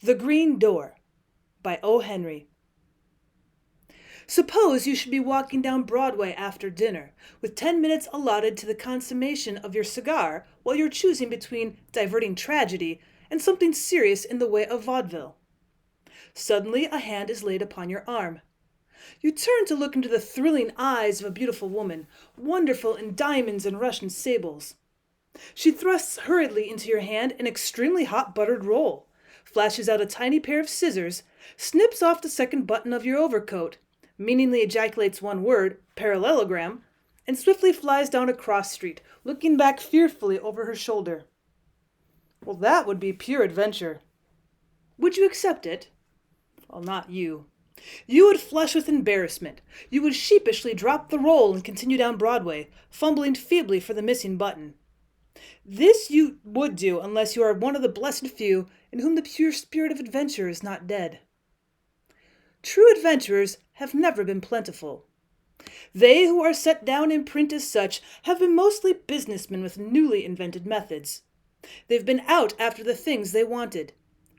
The Green Door by O. Henry. Suppose you should be walking down Broadway after dinner, with 10 minutes allotted to the consummation of your cigar while you're choosing between diverting tragedy and something serious in the way of vaudeville. Suddenly a hand is laid upon your arm. You turn to look into the thrilling eyes of a beautiful woman, wonderful in diamonds and Russian sables. She thrusts hurriedly into your hand an extremely hot buttered roll, flashes out a tiny pair of scissors, snips off the second button of your overcoat, meaningly ejaculates one word, parallelogram, and swiftly flies down a cross street, looking back fearfully over her shoulder. Well, that would be pure adventure. Would you accept it? Well, not you. You would flush with embarrassment. You would sheepishly drop the roll and continue down Broadway, fumbling feebly for the missing button. This you would do unless you are one of the blessed few in whom the pure spirit of adventure is not dead. True adventurers have never been plentiful. They who are set down in print as such have been mostly businessmen with newly invented methods. They've been out after the things they wanted: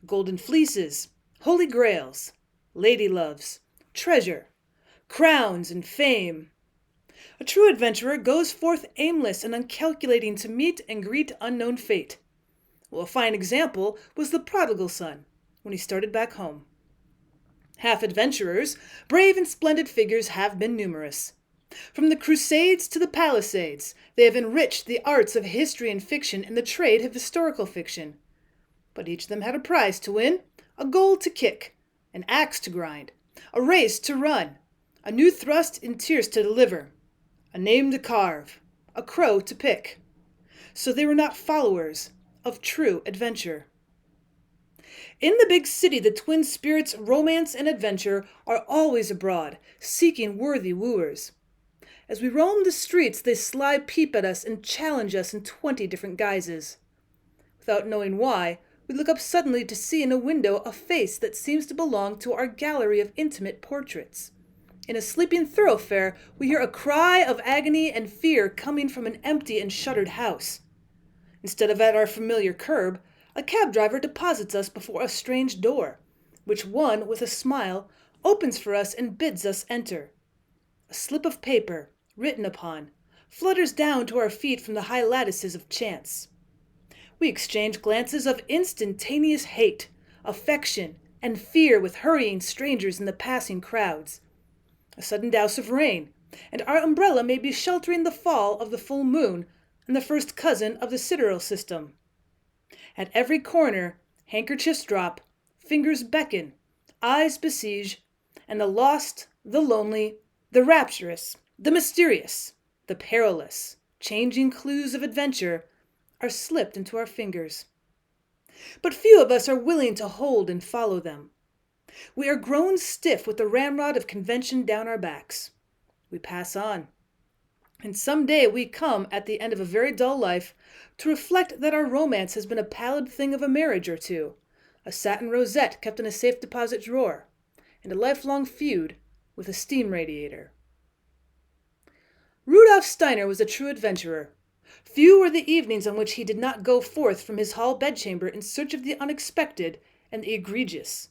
golden fleeces, holy grails, lady loves, treasure, crowns, and fame. A true adventurer goes forth aimless and uncalculating to meet and greet unknown fate. Well, a fine example was the prodigal son when he started back home. Half adventurers, brave and splendid figures have been numerous. From the Crusades to the Palisades, they have enriched the arts of history and fiction and the trade of historical fiction. But each of them had a prize to win, a goal to kick, an axe to grind, a race to run, a new thrust in tierce to deliver, a name to carve, a crow to pick. So they were not followers of true adventure. In the big city, the twin spirits romance and adventure are always abroad, seeking worthy wooers. As we roam the streets, they sly peep at us and challenge us in 20 different guises. Without knowing why, we look up suddenly to see in a window a face that seems to belong to our gallery of intimate portraits. In a sleeping thoroughfare, we hear a cry of agony and fear coming from an empty and shuttered house. Instead of at our familiar curb, a cab driver deposits us before a strange door, which one, with a smile, opens for us and bids us enter. A slip of paper, written upon, flutters down to our feet from the high lattices of chance. We exchange glances of instantaneous hate, affection, and fear with hurrying strangers in the passing crowds. A sudden douse of rain, and our umbrella may be sheltering the fall of the full moon and the first cousin of the sidereal system. At every corner, handkerchiefs drop, fingers beckon, eyes besiege, and the lost, the lonely, the rapturous, the mysterious, the perilous, changing clues of adventure are slipped into our fingers. But few of us are willing to hold and follow them. We are grown stiff with the ramrod of convention down our backs. We pass on. And some day we come, at the end of a very dull life, to reflect that our romance has been a pallid thing of a marriage or two, a satin rosette kept in a safe deposit drawer, and a lifelong feud with a steam radiator. Rudolph Steiner was a true adventurer. Few were the evenings on which he did not go forth from his hall bedchamber in search of the unexpected and the egregious.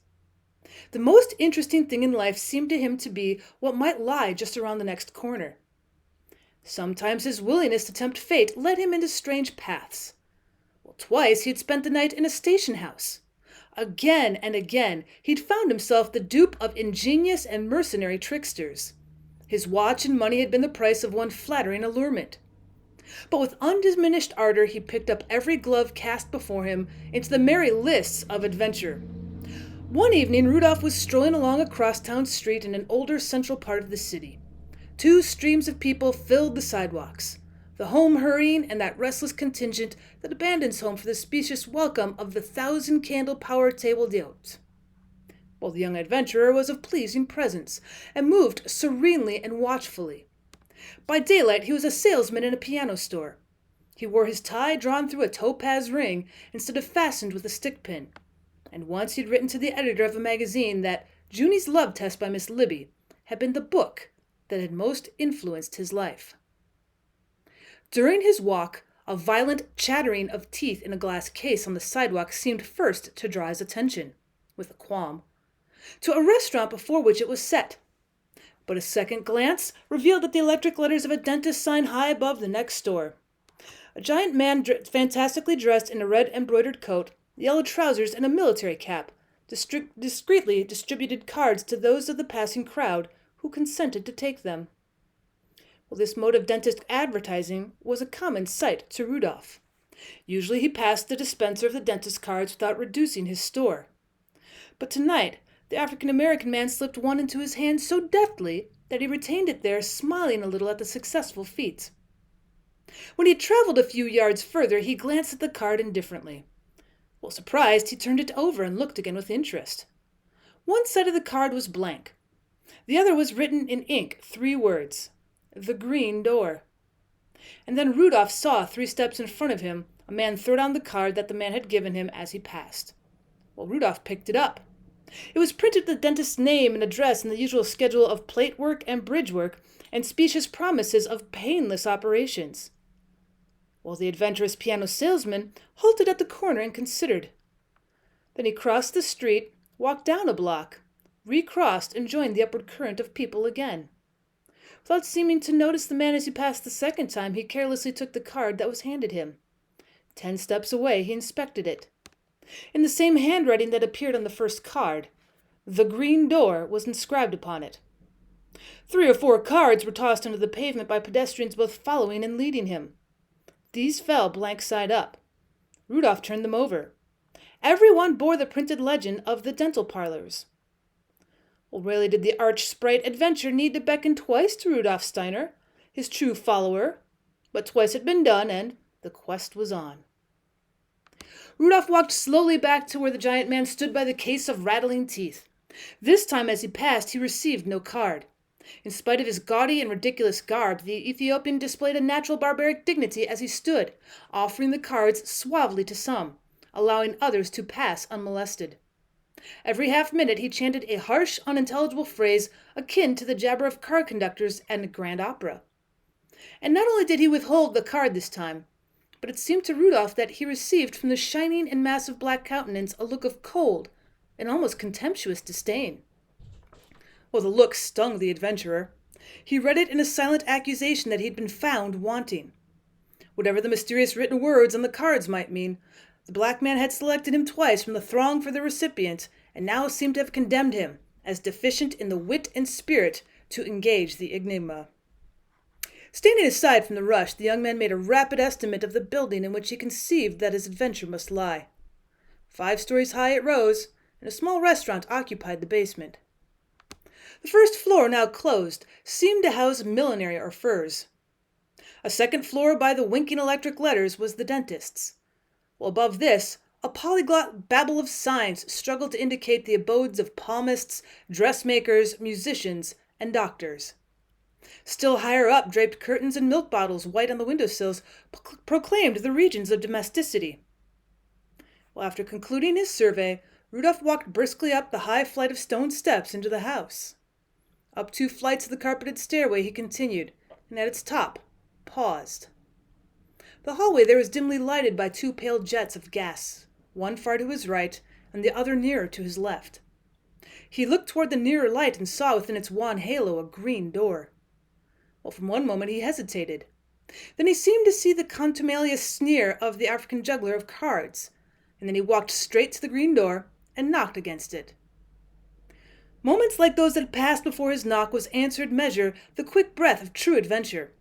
The most interesting thing in life seemed to him to be what might lie just around the next corner. Sometimes his willingness to tempt fate led him into strange paths. Twice he had spent the night in a station house. Again and again he'd found himself the dupe of ingenious and mercenary tricksters. His watch and money had been the price of one flattering allurement. But with undiminished ardor he picked up every glove cast before him into the merry lists of adventure. One evening Rudolph was strolling along a crosstown street in an older central part of the city. 2 streams of people filled the sidewalks, the home hurrying and that restless contingent that abandons home for the specious welcome of the 1,000-candle power table d'hôte. Well, the young adventurer was of pleasing presence, and moved serenely and watchfully. By daylight he was a salesman in a piano store. He wore his tie drawn through a topaz ring instead of fastened with a stick pin, and once he'd written to the editor of a magazine that Junie's Love Test by Miss Libby had been the book that had most influenced his life. During his walk, a violent chattering of teeth in a glass case on the sidewalk seemed first to draw his attention. with a qualm, to a restaurant before which it was set. But a second glance revealed that the electric letters of a dentist sign high above the next store. A giant man fantastically dressed in a red embroidered coat, yellow trousers, and a military cap discreetly distributed cards to those of the passing crowd who consented to take them. Well, this mode of dentist advertising was a common sight to Rudolph. Usually he passed the dispenser of the dentist cards without reducing his store. But tonight, the African-American man slipped one into his hand so deftly that he retained it there, smiling a little at the successful feat. When he had traveled a few yards further, he glanced at the card indifferently. Well, surprised, he turned it over and looked again with interest. One side of the card was blank. The other was written in ink, 3 words, "The Green Door." And then Rudolph saw 3 steps in front of him a man throw down the card that the man had given him as he passed. Well, Rudolph picked it up. It was printed with the dentist's name and address and the usual schedule of plate work and bridge work and specious promises of painless operations. Well, the adventurous piano salesman halted at the corner and considered. Then he crossed the street, walked down a block, recrossed, and joined the upward current of people again. Without seeming to notice the man as he passed the second time, he carelessly took the card that was handed him. 10 steps away, he inspected it. In the same handwriting that appeared on the first card, "The Green Door" was inscribed upon it. 3 or 4 cards were tossed onto the pavement by pedestrians both following and leading him. These fell blank side up. Rudolph turned them over. Every one bore the printed legend of the dental parlors. Well, rarely did the arch sprite Adventure need to beckon twice to Rudolph Steiner, his true follower, but twice had been done, and the quest was on. Rudolph walked slowly back to where the giant man stood by the case of rattling teeth. This time as he passed, he received no card. In spite of his gaudy and ridiculous garb, the Ethiopian displayed a natural barbaric dignity as he stood, offering the cards suavely to some, allowing others to pass unmolested. Every half-minute he chanted a harsh, unintelligible phrase akin to the jabber of car conductors and a grand opera. And not only did he withhold the card this time, but it seemed to Rudolph that he received from the shining and massive black countenance a look of cold and almost contemptuous disdain. Well, the look stung the adventurer. He read it in a silent accusation that he'd been found wanting. Whatever the mysterious written words on the cards might mean, the black man had selected him twice from the throng for the recipient, and now seemed to have condemned him as deficient in the wit and spirit to engage the enigma. Standing aside from the rush, the young man made a rapid estimate of the building in which he conceived that his adventure must lie. 5 stories high it rose, and a small restaurant occupied the basement. The first floor, now closed, seemed to house millinery or furs. A second floor by the winking electric letters was the dentist's. While above this, a polyglot babble of signs struggled to indicate the abodes of palmists, dressmakers, musicians, and doctors. Still higher up, draped curtains and milk bottles white on the windowsills proclaimed the regions of domesticity. Well, after concluding his survey, Rudolph walked briskly up the high flight of stone steps into the house. Up 2 flights of the carpeted stairway he continued, and at its top paused. The hallway there was dimly lighted by 2 pale jets of gas, one far to his right and the other nearer to his left. He looked toward the nearer light and saw within its wan halo a green door. Well, from one moment he hesitated. Then he seemed to see the contumelious sneer of the African juggler of cards, and then he walked straight to the green door and knocked against it. Moments like those that passed before his knock was answered measure the quick breath of true adventure.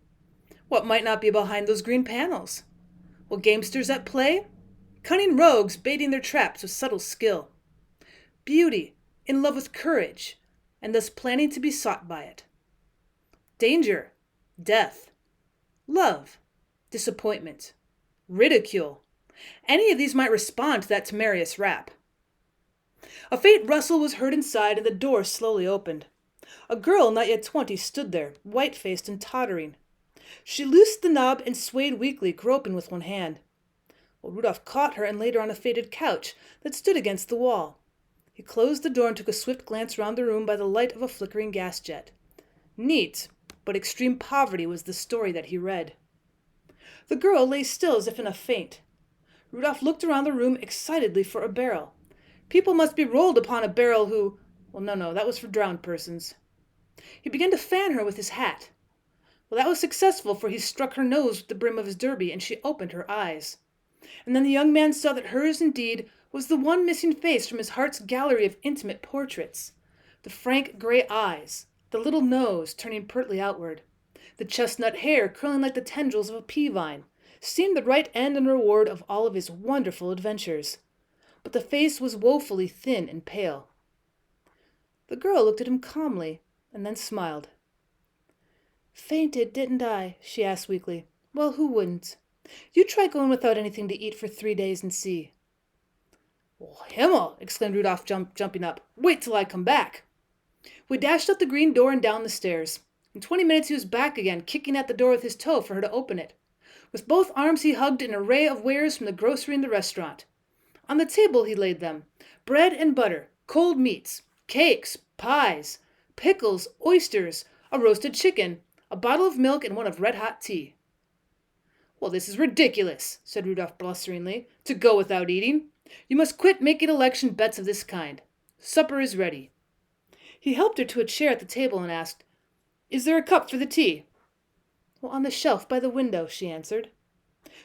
What might not be behind those green panels? Well, gamesters at play? Cunning rogues baiting their traps with subtle skill. Beauty, in love with courage, and thus planning to be sought by it. Danger, death, love, disappointment, ridicule. Any of these might respond to that temerarious rap. A faint rustle was heard inside, and the door slowly opened. A girl not yet 20 stood there, white-faced and tottering. She loosed the knob and swayed weakly, groping with one hand. Well, Rudolph caught her and laid her on a faded couch that stood against the wall. He closed the door and took a swift glance round the room by the light of a flickering gas jet. Neat, but extreme poverty was the story that he read. The girl lay still as if in a faint. Rudolph looked around the room excitedly for a barrel. People must be rolled upon a barrel who... Well, no, that was for drowned persons. He began to fan her with his hat. Well, that was successful, for he struck her nose with the brim of his derby, and she opened her eyes. And then the young man saw that hers, indeed, was the one missing face from his heart's gallery of intimate portraits. The frank gray eyes, the little nose turning pertly outward, the chestnut hair curling like the tendrils of a pea vine, seemed the right end and reward of all of his wonderful adventures. But the face was woefully thin and pale. The girl looked at him calmly, and then smiled. "Fainted, didn't I?" she asked weakly. "Well, who wouldn't? You try going without anything to eat for 3 days and see." "Oh, Himmel!" exclaimed Rudolph, jumping up. "Wait till I come back." We dashed out the green door and down the stairs. In 20 minutes he was back again, kicking at the door with his toe for her to open it. With both arms he hugged an array of wares from the grocery and the restaurant. On the table he laid them: bread and butter, cold meats, cakes, pies, pickles, oysters, a roasted chicken, a bottle of milk, and one of red-hot tea. "Well, this is ridiculous," said Rudolph blusteringly, "to go without eating. You must quit making election bets of this kind. Supper is ready." He helped her to a chair at the table and asked, "Is there a cup for the tea?" "Well, on the shelf by the window," she answered.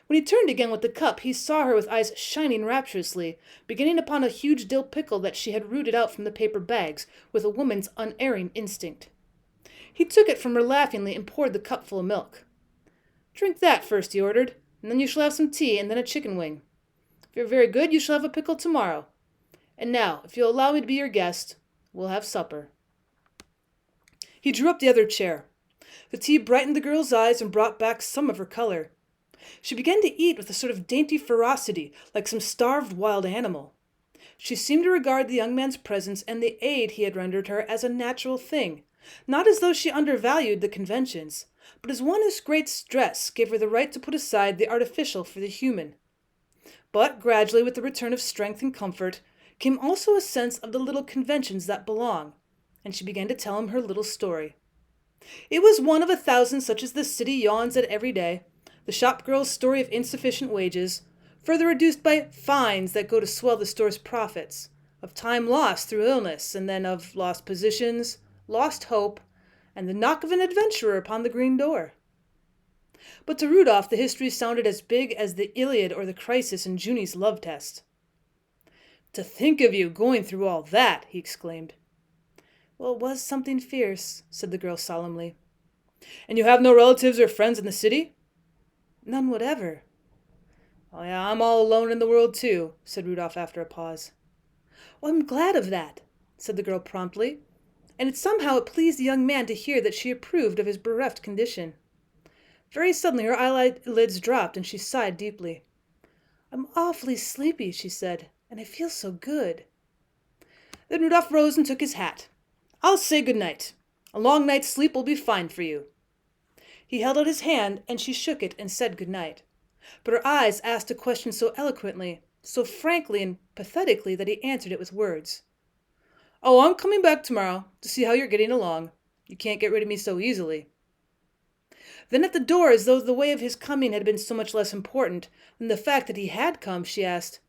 When he turned again with the cup, he saw her with eyes shining rapturously, beginning upon a huge dill pickle that she had rooted out from the paper bags with a woman's unerring instinct. He took it from her laughingly and poured the cup full of milk. "Drink that first," he ordered, "and then you shall have some tea and then a chicken wing. If you're very good, you shall have a pickle tomorrow. And now, if you'll allow me to be your guest, we'll have supper." He drew up the other chair. The tea brightened the girl's eyes and brought back some of her color. She began to eat with a sort of dainty ferocity, like some starved wild animal. She seemed to regard the young man's presence and the aid he had rendered her as a natural thing, not as though she undervalued the conventions, but as one whose great stress gave her the right to put aside the artificial for the human. But gradually, with the return of strength and comfort, came also a sense of the little conventions that belong, and she began to tell him her little story. It was one of 1,000 such as the city yawns at every day, the shop girl's story of insufficient wages, further reduced by fines that go to swell the store's profits, of time lost through illness, and then of lost positions, lost hope, and the knock of an adventurer upon the green door. But to Rudolph the history sounded as big as the Iliad or the crisis in Junie's love test. "To think of you going through all that!" he exclaimed. "Well, it was something fierce," said the girl solemnly. "And you have no relatives or friends in the city?" "None whatever." "Oh, yeah, I'm all alone in the world, too," said Rudolph after a pause. "Well, I'm glad of that," said the girl promptly, and somehow it pleased the young man to hear that she approved of his bereft condition. Very suddenly her eyelids dropped and she sighed deeply. "I'm awfully sleepy," she said, "and I feel so good." Then Rudolph rose and took his hat. "I'll say good night. A long night's sleep will be fine for you." He held out his hand, and she shook it and said good night. But her eyes asked a question so eloquently, so frankly and pathetically that he answered it with words. "Oh, I'm coming back tomorrow to see how you're getting along. You can't get rid of me so easily." Then at the door, as though the way of his coming had been so much less important than the fact that he had come, she asked,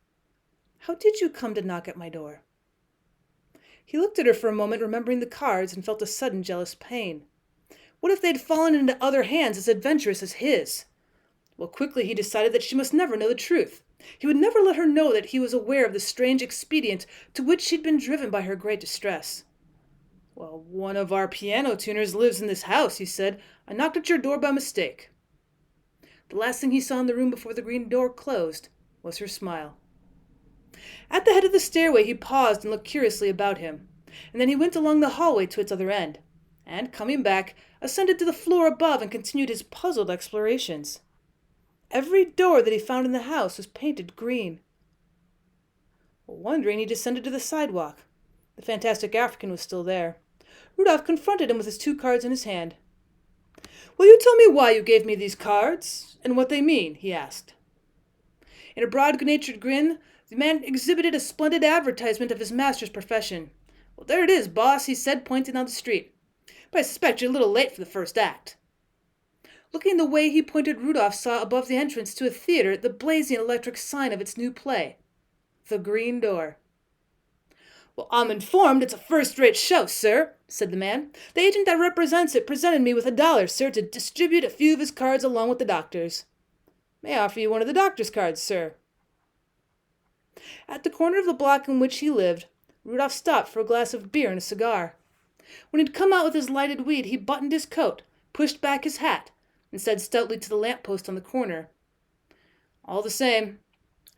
"How did you come to knock at my door?" He looked at her for a moment, remembering the cards, and felt a sudden jealous pain. What if they had fallen into other hands as adventurous as his? Well, quickly he decided that she must never know the truth. He would never let her know that he was aware of the strange expedient to which she'd been driven by her great distress. "Well, one of our piano tuners lives in this house," he said. "I knocked at your door by mistake." The last thing he saw in the room before the green door closed was her smile. At the head of the stairway he paused and looked curiously about him, and then he went along the hallway to its other end, and, coming back, ascended to the floor above and continued his puzzled explorations. Every door that he found in the house was painted green. Wondering, he descended to the sidewalk. The fantastic African was still there. Rudolph confronted him with his 2 cards in his hand. "Will you tell me why you gave me these cards, and what they mean?" he asked. In a broad, good-natured grin, the man exhibited a splendid advertisement of his master's profession. "Well, there it is, boss," he said, pointing down the street. "But I suspect you're a little late for the first act." Looking the way he pointed, Rudolph saw above the entrance to a theater the blazing electric sign of its new play, The Green Door. Well, I'm informed it's a first-rate show, sir, said the man. The agent that represents it presented me with $1, sir, to distribute a few of his cards along with the doctor's. May I offer you one of the doctor's cards, sir? At the corner of the block in which he lived, Rudolph stopped for a glass of beer and a cigar. When he'd come out with his lighted weed, he buttoned his coat, pushed back his hat, and said stoutly to the lamp-post on the corner, "All the same,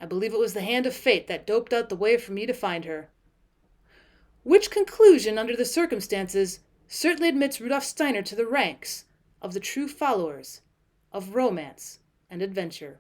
I believe it was the hand of fate that doped out the way for me to find her." Which conclusion, under the circumstances, certainly admits Rudolph Steiner to the ranks of the true followers of romance and adventure.